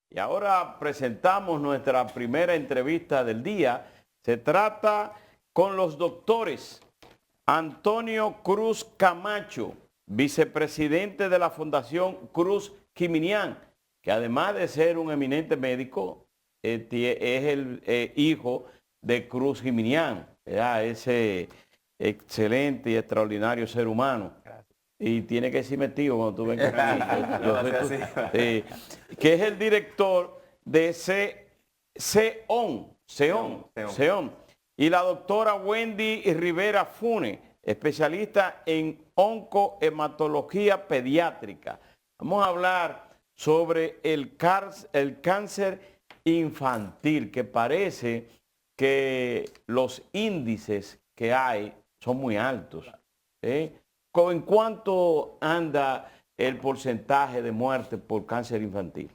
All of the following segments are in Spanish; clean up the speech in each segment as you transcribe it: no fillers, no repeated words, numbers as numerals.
Y ahora presentamos nuestra primera entrevista del día. Se trata con los doctores Antonio Cruz Camacho, vicepresidente de la Fundación Cruz Quiminián, que además de ser un eminente médico, es el hijo de Cruz Quiminián, ese excelente y extraordinario ser humano. Y tiene que decirme tío cuando tú vengas aquí. Que es el director de CEON. Y la doctora Wendy Rivera Fune, especialista en oncohematología pediátrica. Vamos a hablar sobre el cáncer infantil, que parece que los índices que hay son muy altos. ¿En cuánto anda el porcentaje de muerte por cáncer infantil?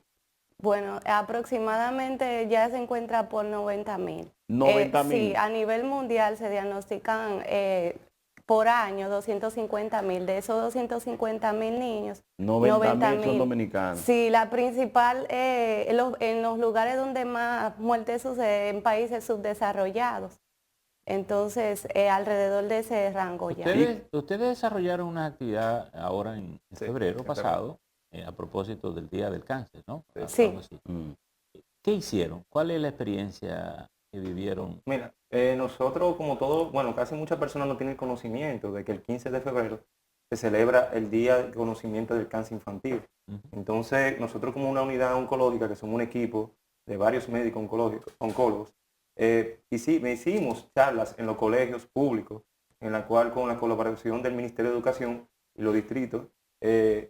Bueno, aproximadamente ya se encuentra por 90.000. 90.000. Sí, a nivel mundial se diagnostican por año 250.000. De esos 250.000 niños, 90.000 son dominicanos. Sí, la principal, en los lugares donde más muertes suceden, en países subdesarrollados. Entonces, alrededor de ese rango ya. Ustedes desarrollaron una actividad ahora en febrero pasado, a propósito del Día del Cáncer, ¿no? Sí. ¿Qué hicieron? ¿Cuál es la experiencia que vivieron? Mira, nosotros como todos, bueno, casi muchas personas no tienen conocimiento de que el 15 de febrero se celebra el Día del Conocimiento del Cáncer Infantil. Entonces, nosotros como una unidad oncológica, que somos un equipo de varios médicos oncólogos, hicimos charlas en los colegios públicos, en la cual con la colaboración del Ministerio de Educación y los distritos,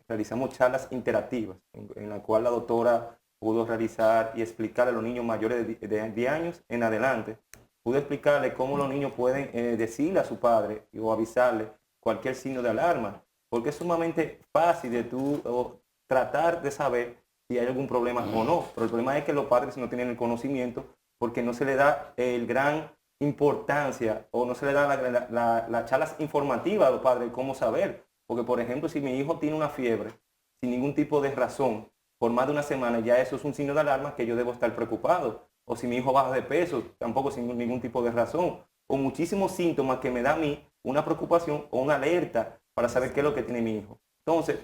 realizamos charlas interactivas, en la cual la doctora pudo realizar y explicar a los niños mayores de 10 años en adelante, pudo explicarle cómo los niños pueden decirle a su padre o avisarle cualquier signo de alarma, porque es sumamente fácil de tú tratar de saber si hay algún problema o no, pero el problema es que los padres no tienen el conocimiento porque no se le da el gran importancia o no se le da las charlas informativas a los padres de cómo saber, porque por ejemplo si mi hijo tiene una fiebre sin ningún tipo de razón por más de una semana, ya eso es un signo de alarma que yo debo estar preocupado, o si mi hijo baja de peso, tampoco sin ningún tipo de razón, o muchísimos síntomas que me da a mí una preocupación o una alerta para saber qué es lo que tiene mi hijo. Entonces,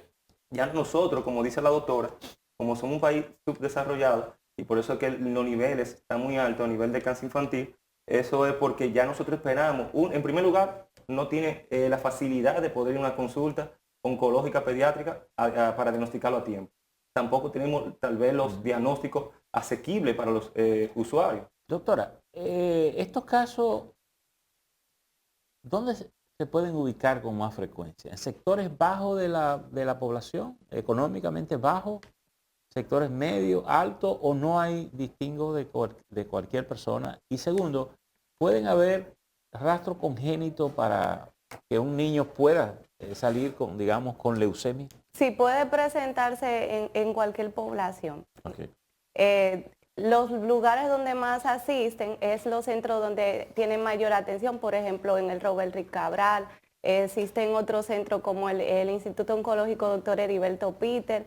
ya nosotros, como dice la doctora, como somos un país subdesarrollado, y por eso es que los niveles están muy altos a nivel de cáncer infantil, eso es porque ya nosotros esperamos, en primer lugar, no tiene la facilidad de poder ir a una consulta oncológica pediátrica para diagnosticarlo a tiempo. Tampoco tenemos tal vez los diagnósticos asequibles para los usuarios. Doctora, estos casos, ¿dónde se pueden ubicar con más frecuencia? ¿En sectores bajos de la población, económicamente bajos? ¿Sectores medios, altos, o no hay distingo de cualquier persona? Y segundo, ¿pueden haber rastros congénitos para que un niño pueda salir con, digamos, con leucemia? Sí, puede presentarse en cualquier población. Okay. Los lugares donde más asisten es los centros donde tienen mayor atención, por ejemplo, en el Robert Rick Cabral. Existen otros centros como el Instituto Oncológico Dr. Heriberto Peter,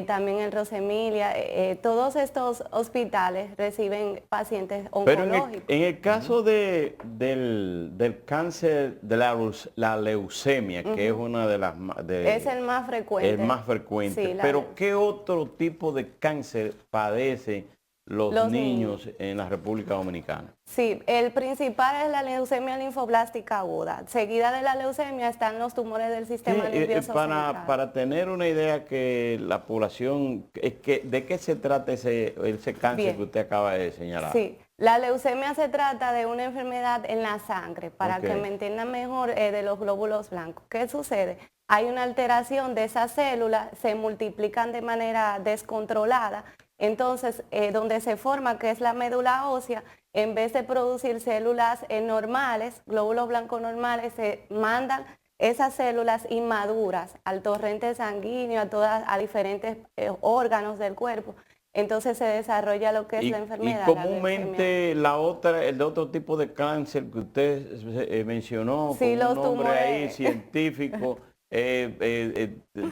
también el Rosemilia. Todos estos hospitales reciben pacientes oncológicos. Pero en el caso del cáncer de la leucemia, que es una de las... es el más frecuente. El más frecuente. Sí, pero ¿qué otro tipo de cáncer padecen los niños en la República Dominicana? Sí, el principal es la leucemia linfoblástica aguda. Seguida de la leucemia están los tumores del sistema nervioso central. Para tener una idea que la población, ¿de qué se trata ese cáncer Bien. Que usted acaba de señalar? Sí, la leucemia se trata de una enfermedad en la sangre, para que me entiendan mejor, de los glóbulos blancos. ¿Qué sucede? Hay una alteración de esas células, se multiplican de manera descontrolada. Entonces, donde se forma, que es la médula ósea, en vez de producir células normales, glóbulos blancos normales, se mandan esas células inmaduras al torrente sanguíneo, a diferentes órganos del cuerpo. Entonces se desarrolla lo que es la enfermedad. Y comúnmente el otro tipo de cáncer que usted mencionó, sí, con los un nombre tumores ahí científico,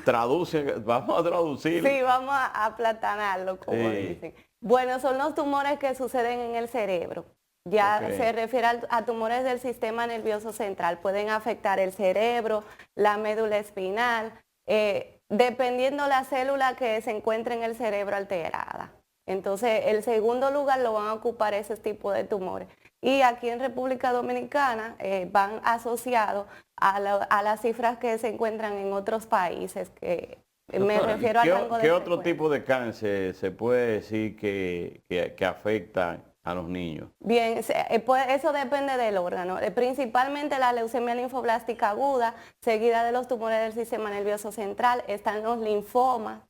traduce, vamos a traducir. Sí, vamos a aplatanarlo, como dicen. Bueno, son los tumores que suceden en el cerebro. Ya se refiere a tumores del sistema nervioso central. Pueden afectar el cerebro, la médula espinal, dependiendo la célula que se encuentre en el cerebro alterada. Entonces, el segundo lugar lo van a ocupar ese tipo de tumores. Y aquí en República Dominicana van asociados a las cifras que se encuentran en otros países, que me refiero al rango de ¿Qué otro frecuencia. tipo de cáncer se puede decir que afecta a los niños? Bien, eso depende del órgano. Principalmente la leucemia linfoblástica aguda, seguida de los tumores del sistema nervioso central, están los linfomas,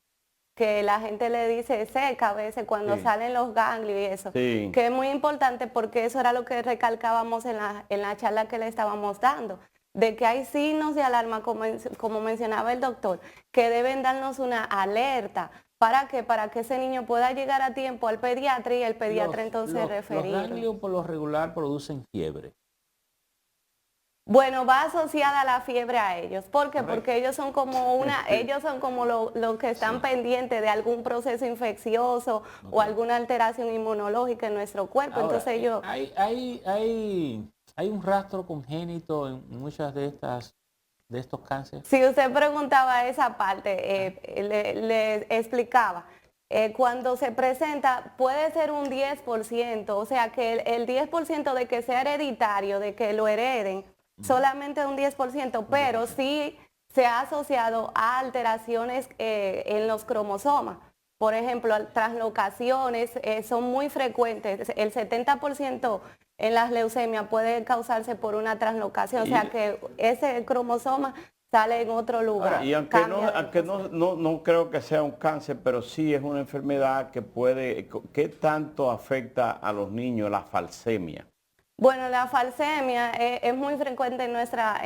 que la gente le dice seca a veces cuando salen los ganglios y eso, que es muy importante porque eso era lo que recalcábamos en la charla que le estábamos dando, de que hay signos de alarma, como mencionaba el doctor, que deben darnos una alerta. ¿Para qué? Para que ese niño pueda llegar a tiempo al pediatra y el pediatra entonces referirlo. Los ganglios por lo regular producen fiebre. Bueno, va asociada la fiebre a ellos. ¿Por qué? Porque ellos son como los que están pendientes de algún proceso infeccioso o alguna alteración inmunológica en nuestro cuerpo. Ahora, Entonces ellos... Hay un rastro congénito en muchas de estos cánceres. Si usted preguntaba esa parte, le explicaba. Cuando se presenta puede ser un 10%, o sea que el 10% de que sea hereditario, de que lo hereden, solamente un 10%, pero sí se ha asociado a alteraciones en los cromosomas. Por ejemplo, translocaciones son muy frecuentes. El 70% en las leucemias puede causarse por una translocación, o sea que ese cromosoma sale en otro lugar. Ahora, y aunque no creo que sea un cáncer, pero sí es una enfermedad que puede, ¿qué tanto afecta a los niños la falsemia? Bueno, la falsemia es muy frecuente en nuestra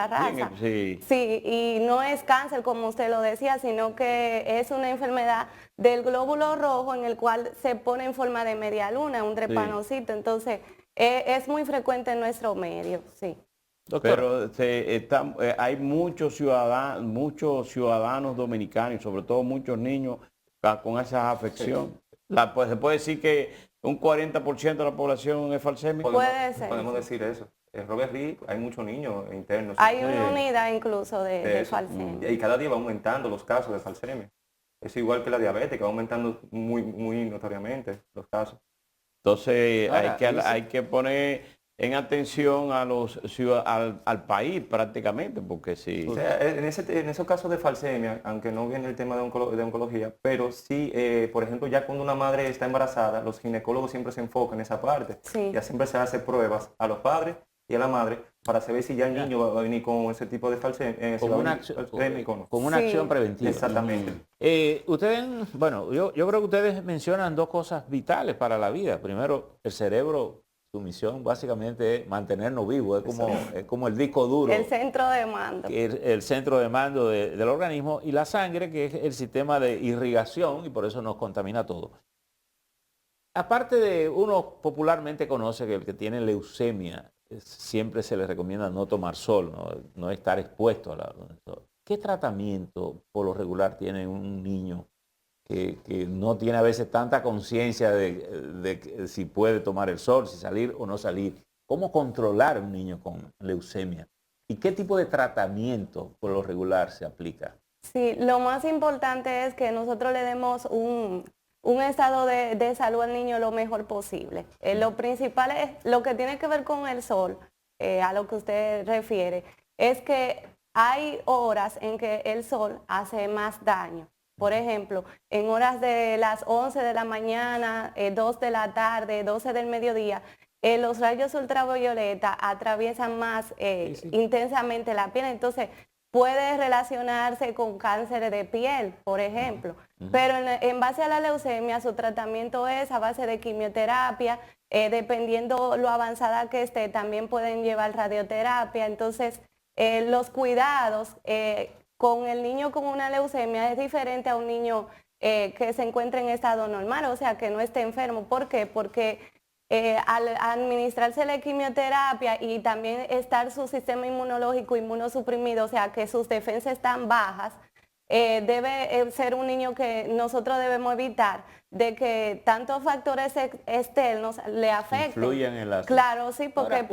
raza. Sí. Sí, y no es cáncer como usted lo decía, sino que es una enfermedad del glóbulo rojo en el cual se pone en forma de media luna, un drepanocito. Entonces, es muy frecuente en nuestro medio, sí. Doctor. Pero hay muchos ciudadanos dominicanos, sobre todo muchos niños con esa afección. Se puede decir que un 40% de la población es falsémica. Puede ser. Podemos decir eso. En Robert Reed hay muchos niños internos. Hay una unidad incluso de falsemia. Y cada día va aumentando los casos de falsemia. Es igual que la diabetes, que va aumentando muy notoriamente los casos. Entonces hay que poner en atención a al país prácticamente, porque sí. O sea, en esos casos de falsemia, aunque no viene el tema de oncología, pero sí, por ejemplo, ya cuando una madre está embarazada, los ginecólogos siempre se enfocan en esa parte. Sí. Ya siempre se hace pruebas a los padres y a la madre para saber si ya el niño va a venir con ese tipo de falsemia. Con una acción preventiva. Exactamente. Bueno, yo creo que ustedes mencionan dos cosas vitales para la vida. Primero, el cerebro. Su misión básicamente es mantenernos vivos, es como el disco duro. El centro de mando. El centro de mando del organismo, y la sangre, que es el sistema de irrigación, y por eso nos contamina todo. Aparte de, uno popularmente conoce que el que tiene leucemia, siempre se le recomienda no tomar sol, no estar expuesto al sol. ¿Qué tratamiento por lo regular tiene un niño que no tiene a veces tanta conciencia de si puede tomar el sol, si salir o no salir? ¿Cómo controlar a un niño con leucemia? ¿Y qué tipo de tratamiento por lo regular se aplica? Sí, lo más importante es que nosotros le demos un estado de salud al niño lo mejor posible. Lo principal es lo que tiene que ver con el sol, a lo que usted refiere, es que hay horas en que el sol hace más daño. Por ejemplo, en horas de las 11 de la mañana, 2 de la tarde, 12 del mediodía, los rayos ultravioleta atraviesan más intensamente la piel, entonces puede relacionarse con cáncer de piel, por ejemplo. Pero en base a la leucemia, su tratamiento es a base de quimioterapia, dependiendo lo avanzada que esté, también pueden llevar radioterapia. Entonces, los cuidados con el niño con una leucemia es diferente a un niño que se encuentra en estado normal, o sea, que no esté enfermo. ¿Por qué? Porque al administrarse la quimioterapia y también estar su sistema inmunológico inmunosuprimido, o sea que sus defensas están bajas, debe ser un niño que nosotros debemos evitar de que tantos factores externos le afecten. Influyen en la... Claro, sí, porque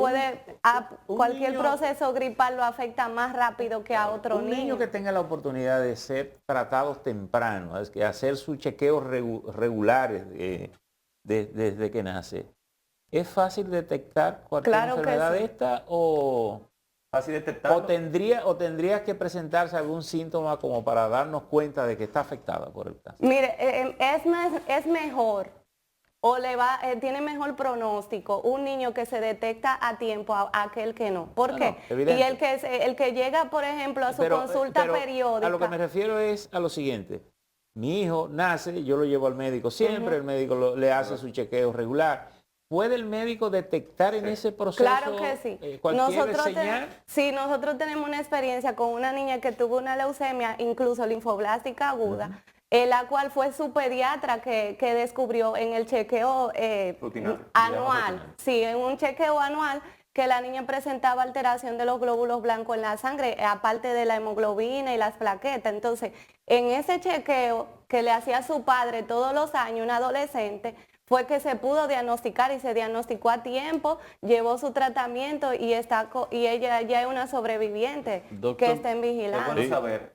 Ahora, cualquier niño, proceso gripal lo afecta más rápido que a otro niño. Un niño que tenga la oportunidad de ser tratados temprano, es que hacer sus chequeos regulares desde que nace, ¿es fácil detectar cualquier enfermedad de esta o... Fácil detectarlo. O tendría que presentarse algún síntoma como para darnos cuenta de que está afectada por el cáncer? Mire, es mejor o tiene mejor pronóstico un niño que se detecta a tiempo a aquel que no. ¿Por qué? Y el que llega, por ejemplo, a su consulta periódica. A lo que me refiero es a lo siguiente. Mi hijo nace, yo lo llevo al médico siempre, el médico le hace su chequeo regular. ¿Puede el médico detectar en ese proceso claro que sí. cualquier señal? Sí, nosotros tenemos una experiencia con una niña que tuvo una leucemia, incluso linfoblástica aguda, la cual fue su pediatra que descubrió en el chequeo anual. Sí, en un chequeo anual que la niña presentaba alteración de los glóbulos blancos en la sangre, aparte de la hemoglobina y las plaquetas. Entonces, en ese chequeo que le hacía su padre todos los años, un adolescente, fue que se pudo diagnosticar y se diagnosticó a tiempo, llevó su tratamiento y ella ya es una sobreviviente. Doctor, que está en vigilancia.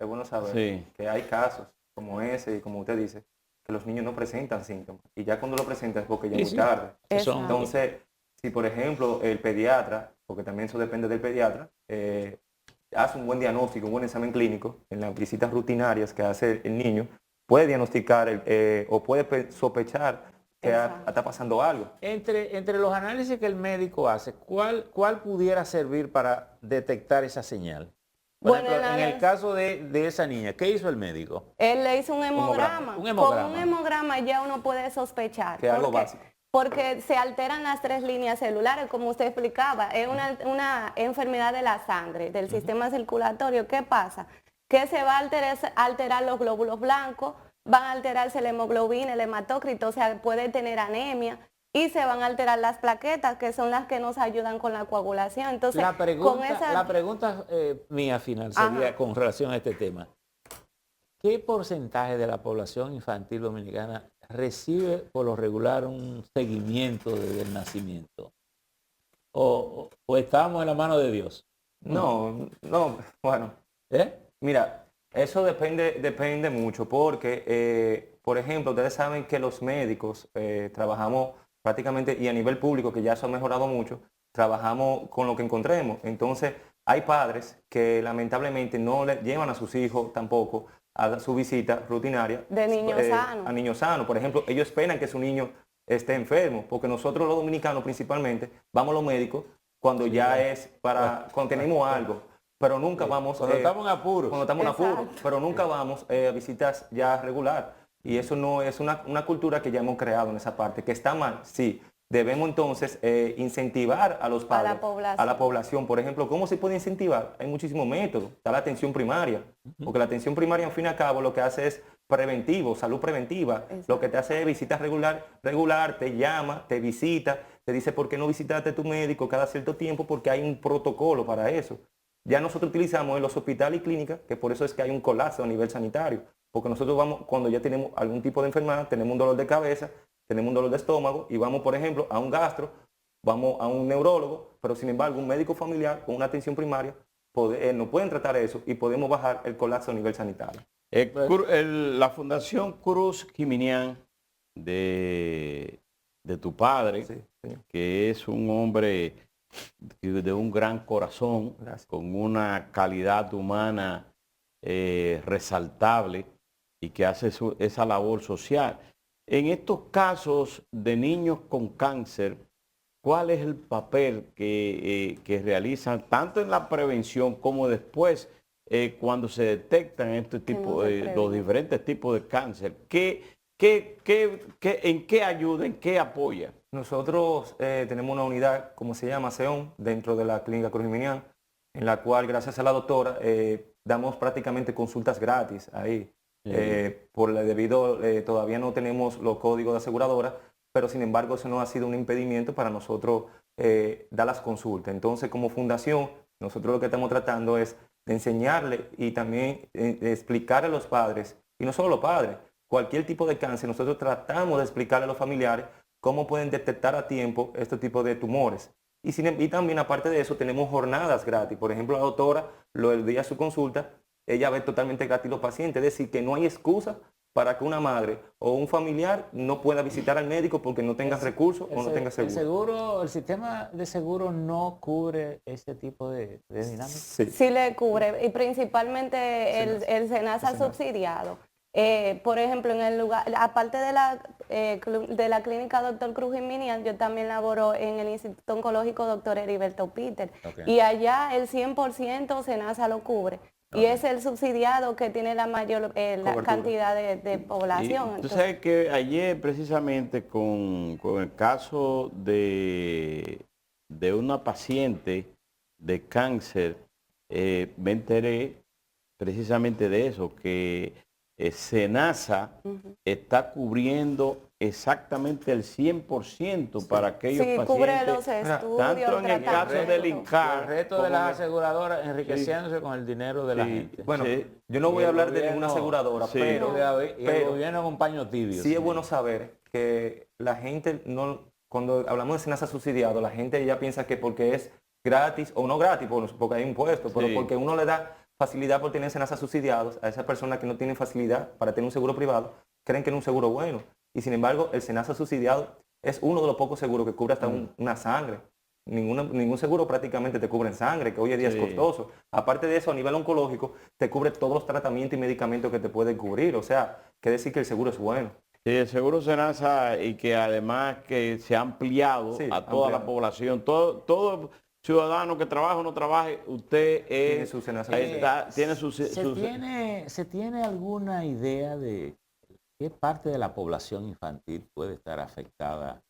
Es bueno saber que hay casos como ese y como usted dice, que los niños no presentan síntomas y ya cuando lo presentan es porque ya es muy tarde. Entonces, si por ejemplo el pediatra, porque también eso depende del pediatra, hace un buen diagnóstico, un buen examen clínico en las visitas rutinarias que hace el niño, puede diagnosticar o puede sospechar que está pasando algo. Entre los análisis que el médico hace, ¿cuál pudiera servir para detectar esa señal? Por ejemplo, en el caso de esa niña, ¿qué hizo el médico? Él le hizo un hemograma. Un hemograma. Con un hemograma ya uno puede sospechar. Que es algo básico. Porque se alteran las 3 líneas celulares, como usted explicaba. Es una enfermedad de la sangre, del sistema circulatorio. ¿Qué pasa? Que se va a alterar los glóbulos blancos, van a alterarse la hemoglobina, el hematócrito, o sea, puede tener anemia, y se van a alterar las plaquetas, que son las que nos ayudan con la coagulación. Entonces, la pregunta mía final sería con relación a este tema. ¿Qué porcentaje de la población infantil dominicana recibe por lo regular un seguimiento desde el nacimiento? ¿O estamos en la mano de Dios? No, bueno. Mira, eso depende mucho porque, por ejemplo, ustedes saben que los médicos trabajamos prácticamente, y a nivel público, que ya eso ha mejorado mucho, trabajamos con lo que encontremos. Entonces, hay padres que lamentablemente no le llevan a sus hijos tampoco a su visita rutinaria. De niños sanos. A niños sanos. Por ejemplo, ellos esperan que su niño esté enfermo, porque nosotros los dominicanos principalmente vamos a los médicos cuando cuando tenemos algo. Pero nunca vamos... Cuando estamos en apuros. Cuando estamos en apuros, pero nunca vamos a visitas ya regular. Y eso no es una cultura que ya hemos creado en esa parte, que está mal, sí. Debemos entonces incentivar a los padres, a la población. Por ejemplo, ¿cómo se puede incentivar? Hay muchísimos métodos. Está la atención primaria, porque la atención primaria, al fin y al cabo, lo que hace es preventivo, salud preventiva. Exacto. Lo que te hace es visitas regular, te llama, te visita, te dice por qué no visitaste a tu médico cada cierto tiempo, porque hay un protocolo para eso. Ya nosotros utilizamos en los hospitales y clínicas, que por eso es que hay un colapso a nivel sanitario, porque nosotros vamos, cuando ya tenemos algún tipo de enfermedad, tenemos un dolor de cabeza, tenemos un dolor de estómago y vamos, por ejemplo, a un gastro, vamos a un neurólogo, pero sin embargo un médico familiar con una atención primaria nos pueden tratar eso y podemos bajar el colapso a nivel sanitario. La Fundación Cruz Giminián de tu padre, que es un hombre de un gran corazón, con una calidad humana resaltable y que hace esa labor social. En estos casos de niños con cáncer, ¿cuál es el papel que realizan tanto en la prevención como después cuando se detectan los diferentes tipos de cáncer? ¿En qué ayuda, en qué apoya? Nosotros tenemos una unidad, como se llama SEON, dentro de la Clínica Cruz Giminián, en la cual, gracias a la doctora, damos prácticamente consultas gratis ahí. Debido todavía no tenemos los códigos de aseguradora, pero sin embargo eso no ha sido un impedimento para nosotros dar las consultas. Entonces, como fundación, nosotros lo que estamos tratando es de enseñarle y también de explicarle a los padres, y no solo los padres, cualquier tipo de cáncer, nosotros tratamos de explicarle a los familiares cómo pueden detectar a tiempo este tipo de tumores. Y también, aparte de eso, tenemos jornadas gratis. Por ejemplo, la doctora, el día de su consulta, ella ve totalmente gratis los pacientes. Es decir, que no hay excusa para que una madre o un familiar no pueda visitar al médico porque no tenga recursos o no tenga seguro. El sistema de seguro no cubre ese tipo de dinámica. Sí le cubre, y principalmente el SENASA subsidiado. Por ejemplo, en el lugar, aparte de la clínica Dr. Cruz Jiménez, yo también laboro en el Instituto Oncológico Dr. Heriberto Peter. Y allá el 100% SENASA lo cubre. Y es el subsidiado que tiene la mayor la cantidad de población. Tú sabes que ayer precisamente con el caso de una paciente de cáncer, me enteré precisamente de eso, que SENASA está cubriendo exactamente el 100% para aquellos pacientes. Cubre los estudios, tanto en el caso del INCAR. El resto de las aseguradoras enriqueciéndose con el dinero de la gente. Bueno, yo no voy a hablar de ninguna aseguradora, pero el gobierno con paño tibio. Sí es bueno saber que la gente, cuando hablamos de SENASA subsidiado, la gente ya piensa que porque es gratis o no gratis, porque hay impuestos, pero porque uno le da facilidad por tener SENASA subsidiados a esas personas que no tienen facilidad para tener un seguro privado, creen que es un seguro bueno. Y sin embargo, el SENASA subsidiado es uno de los pocos seguros que cubre hasta una sangre. Ningún seguro prácticamente te cubre en sangre, que hoy en día es costoso. Aparte de eso, a nivel oncológico, te cubre todos los tratamientos y medicamentos que te pueden cubrir. O sea, quiere decir que el seguro es bueno. Sí, el seguro SENASA, y que además que se ha ampliado a toda la población. Todo ciudadano que trabaje o no trabaje, usted tiene su SENASA. ¿Se tiene alguna idea de qué parte de la población infantil puede estar afectada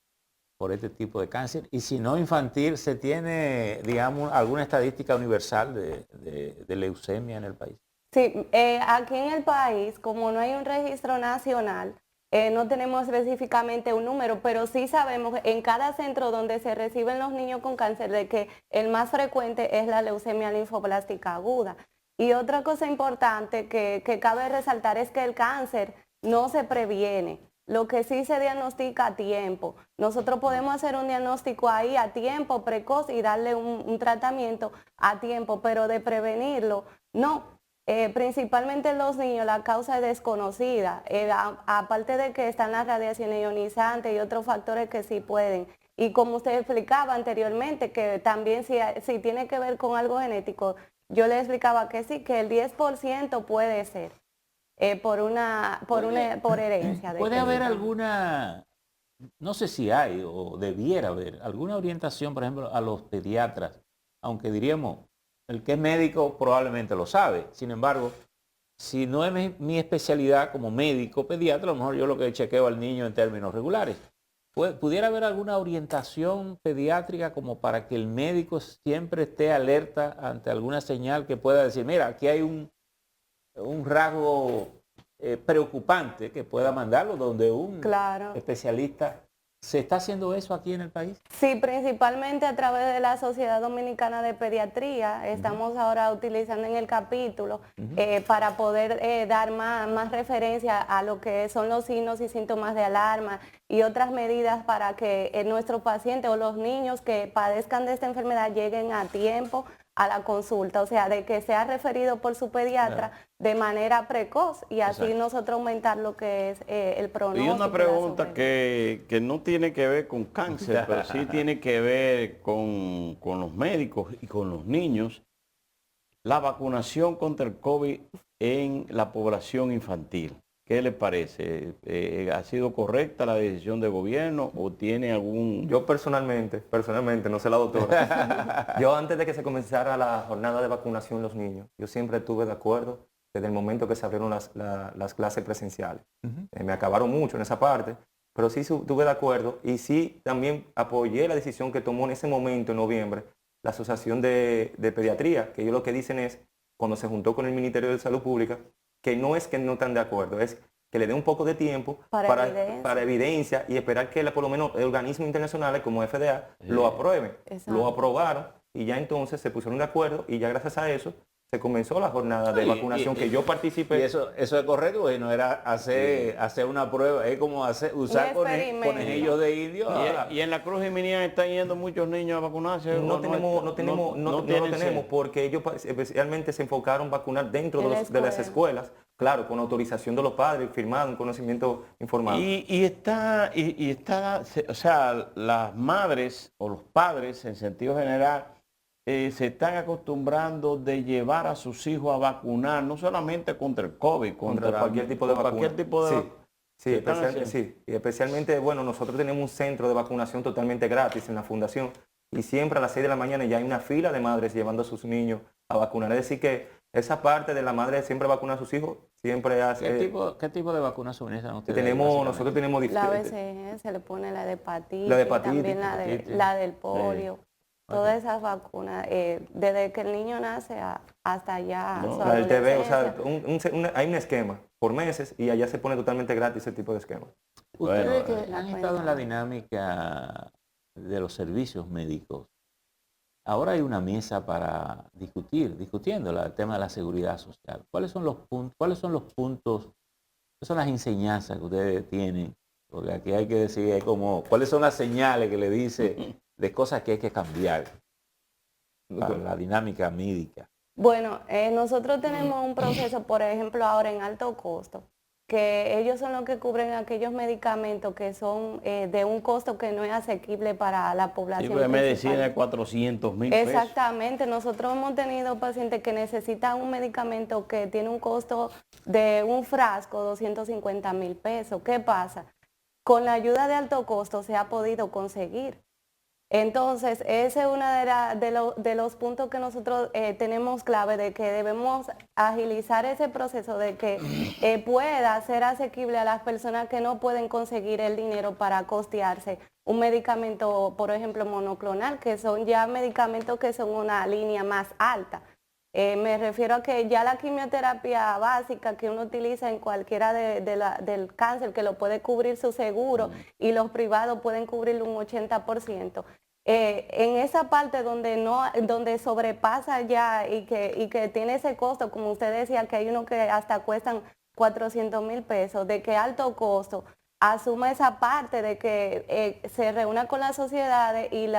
por este tipo de cáncer? Y si no infantil, ¿se tiene, digamos, alguna estadística universal de leucemia en el país? Sí, aquí en el país, como no hay un registro nacional, no tenemos específicamente un número, pero sí sabemos en cada centro donde se reciben los niños con cáncer de que el más frecuente es la leucemia linfoblástica aguda. Y otra cosa importante que cabe resaltar es que el cáncer no se previene, lo que sí se diagnostica a tiempo. Nosotros podemos hacer un diagnóstico ahí a tiempo, precoz, y darle un tratamiento a tiempo, pero de prevenirlo, no. Principalmente en los niños la causa es desconocida, aparte de que están las radiaciones ionizantes y otros factores que sí pueden. Y como usted explicaba anteriormente, que también si tiene que ver con algo genético, yo le explicaba que sí, que el 10% puede ser por herencia. ¿Puede haber alguna, no sé si hay o debiera haber, alguna orientación, por ejemplo, a los pediatras? Aunque diríamos, el que es médico probablemente lo sabe. Sin embargo, si no es mi especialidad como médico pediatra, a lo mejor yo lo que chequeo al niño en términos regulares. ¿Pudiera haber alguna orientación pediátrica como para que el médico siempre esté alerta ante alguna señal que pueda decir, mira, aquí hay un rasgo preocupante, que pueda mandarlo donde un especialista? ¿Se está haciendo eso aquí en el país? Sí, principalmente a través de la Sociedad Dominicana de Pediatría. Estamos ahora utilizando en el capítulo para poder dar más referencia a lo que son los signos y síntomas de alarma y otras medidas para que nuestros pacientes o los niños que padezcan de esta enfermedad lleguen a tiempo a la consulta, o sea, de que sea referido por su pediatra de manera precoz y así nosotros aumentar lo que es el pronóstico. Y una pregunta que no tiene que ver con cáncer, pero sí tiene que ver con los médicos y con los niños. La vacunación contra el COVID en la población infantil. ¿Qué le parece? ¿Ha sido correcta la decisión del gobierno o tiene algún...? Yo personalmente, no sé la doctora, yo antes de que se comenzara la jornada de vacunación de los niños, yo siempre estuve de acuerdo desde el momento que se abrieron las clases presenciales. Me acabaron mucho en esa parte, pero sí estuve de acuerdo y sí también apoyé la decisión que tomó en ese momento, en noviembre, la Asociación de Pediatría, que ellos lo que dicen es, cuando se juntó con el Ministerio de Salud Pública, que no es que no están de acuerdo, es que le dé un poco de tiempo para evidencia y esperar que por lo menos organismos internacionales como FDA lo aprueben. Exacto. Lo aprobaron y ya entonces se pusieron de acuerdo y ya gracias a eso se comenzó la jornada de vacunación que yo participé. Y eso es correcto, porque no era hacer una prueba, es como usar conejillos de indio. Y en la Cruz Jiménez están yendo muchos niños a vacunarse. No lo tenemos porque ellos especialmente se enfocaron a vacunar dentro de las escuelas, claro, con autorización de los padres, firmado, un conocimiento informado. O sea, las madres o los padres en sentido general se están acostumbrando de llevar a sus hijos a vacunar, no solamente contra el COVID, contra cualquier tipo de vacuna. Cualquier tipo de Sí, y especialmente, bueno, nosotros tenemos un centro de vacunación totalmente gratis en la fundación y siempre a las 6 de la mañana ya hay una fila de madres llevando a sus niños a vacunar. Es decir que esa parte de la madre siempre vacuna a sus hijos, siempre hace... ¿Qué tipo de vacunas suministran ustedes? Nosotros tenemos... La BCG, se le pone la de hepatitis, también la del polio. Todas esas vacunas, desde que el niño nace hasta allá. La del TB, o sea, hay un esquema por meses y allá se pone totalmente gratis ese tipo de esquema. Ustedes que han estado en la dinámica de los servicios médicos, ahora hay una mesa para discutiendo el tema de la seguridad social. ¿Cuáles son los puntos, cuáles son las enseñanzas que ustedes tienen? Porque aquí hay que decir cuáles son las señales que le dice de cosas que hay que cambiar para la dinámica médica. Bueno, nosotros tenemos un proceso, por ejemplo, ahora en alto costo, que ellos son los que cubren aquellos medicamentos que son de un costo que no es asequible para la población. De medicina de 400,000 pesos. Exactamente, nosotros hemos tenido pacientes que necesitan un medicamento que tiene un costo de un frasco, 250,000 pesos. ¿Qué pasa? Con la ayuda de alto costo se ha podido conseguir. Entonces, ese es uno de los puntos que nosotros tenemos clave, de que debemos agilizar ese proceso de que pueda ser asequible a las personas que no pueden conseguir el dinero para costearse un medicamento, por ejemplo, monoclonal, que son ya medicamentos que son una línea más alta. Me refiero a que ya la quimioterapia básica que uno utiliza en cualquiera del cáncer, que lo puede cubrir su seguro y los privados pueden cubrirlo un 80%. En esa parte donde sobrepasa ya y que tiene ese costo, como usted decía, que hay unos que hasta cuestan 400,000 pesos, de que alto costo asuma esa parte de que se reúna con las sociedades y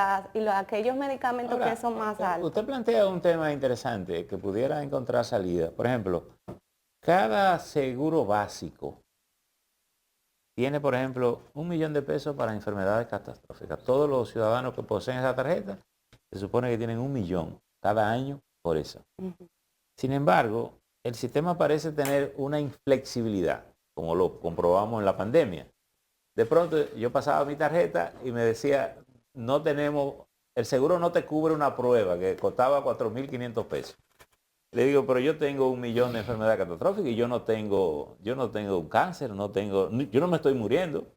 aquellos medicamentos que son más altos. Usted plantea un tema interesante que pudiera encontrar salida. Por ejemplo, cada seguro básico tiene, por ejemplo, 1 millón de pesos para enfermedades catastróficas. Todos los ciudadanos que poseen esa tarjeta se supone que tienen 1 millón cada año por eso. Sin embargo, el sistema parece tener una inflexibilidad, como lo comprobamos en la pandemia. De pronto yo pasaba mi tarjeta y me decía, el seguro no te cubre una prueba que costaba 4.500 pesos. Le digo, pero yo tengo 1 millón de enfermedades catastróficas y yo no tengo un cáncer, yo no me estoy muriendo.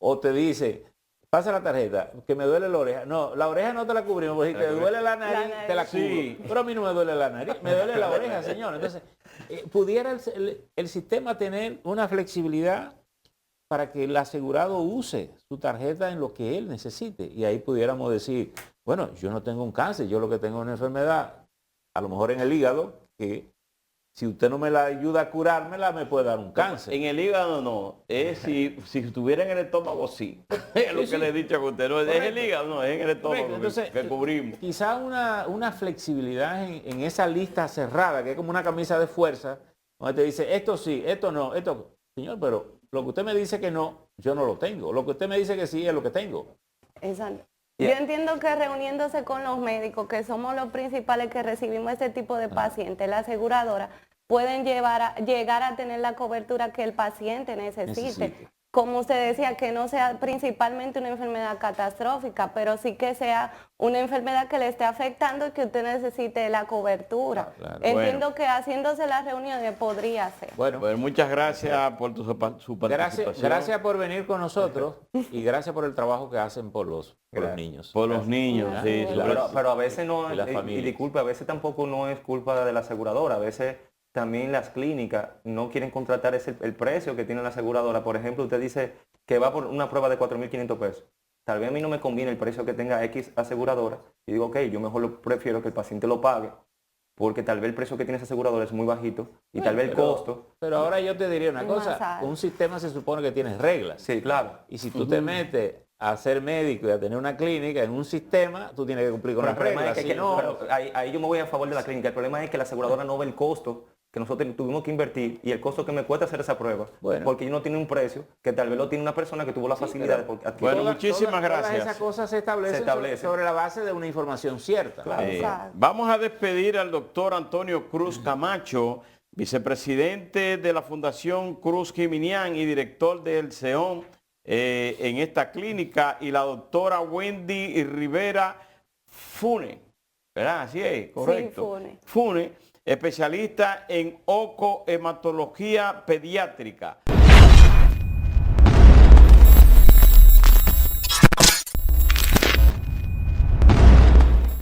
O te dice, pasa la tarjeta, que me duele la oreja. No, la oreja no te la cubrimos, porque si te duele la nariz, te la cubro. Sí. Pero a mí no me duele la nariz, me duele la oreja, señor. Entonces, pudiera el sistema tener una flexibilidad para que el asegurado use su tarjeta en lo que él necesite. Y ahí pudiéramos decir, bueno, yo no tengo un cáncer, yo lo que tengo es una enfermedad, a lo mejor en el hígado, que si usted no me la ayuda a curármela, me puede dar un cáncer. En el hígado no, si estuviera en el estómago sí. Es lo que le he dicho a usted, no es el hígado, no, es en el estómago. Entonces, que cubrimos. Quizá una flexibilidad en esa lista cerrada, que es como una camisa de fuerza, donde te dice, esto sí, esto no, esto... Señor, pero lo que usted me dice que no, yo no lo tengo. Lo que usted me dice que sí es lo que tengo. Exacto. Yo entiendo que reuniéndose con los médicos, que somos los principales que recibimos este tipo de pacientes, la aseguradora, pueden llegar a tener la cobertura que el paciente necesite. Como usted decía, que no sea principalmente una enfermedad catastrófica, pero sí que sea una enfermedad que le esté afectando y que usted necesite la cobertura. Claro. Entiendo que haciéndose las reuniones podría ser. Bueno, pues muchas gracias por su participación. Gracias por venir con nosotros y gracias por el trabajo que hacen por los niños. Por los niños, sí. Pero a veces no, y disculpe, a veces tampoco no es culpa de la aseguradora, a veces también las clínicas no quieren contratar el precio que tiene la aseguradora. Por ejemplo, usted dice que va por una prueba de 4.500 pesos. Tal vez a mí no me conviene el precio que tenga X aseguradora. Y digo, ok, yo mejor prefiero que el paciente lo pague, porque tal vez el precio que tiene esa aseguradora es muy bajito y tal vez el costo. Pero ahora yo te diría una cosa, alto. un sistema se supone que tiene reglas. Sí, claro. Y si tú te metes a ser médico y a tener una clínica en un sistema, tú tienes que cumplir con Pero las el problema reglas. es que, Si no, pero ahí yo me voy a favor de la clínica. El problema es que la aseguradora no ve el costo que nosotros tuvimos que invertir y el costo que me cuesta hacer esa prueba, Bueno. porque ellos no tienen un precio que tal vez lo tiene una persona que tuvo la facilidad de adquirir. Bueno, muchísimas todas gracias. esas cosas se establecen sobre la base de una información cierta. Claro. Exacto. Vamos a despedir al doctor Antonio Cruz Camacho, vicepresidente de la Fundación Cruz Giminián y director del CEON en esta clínica, y la doctora Wendy Rivera Fune, ¿verdad? Así es, correcto. Sí, Fune, especialista en oncohematología pediátrica.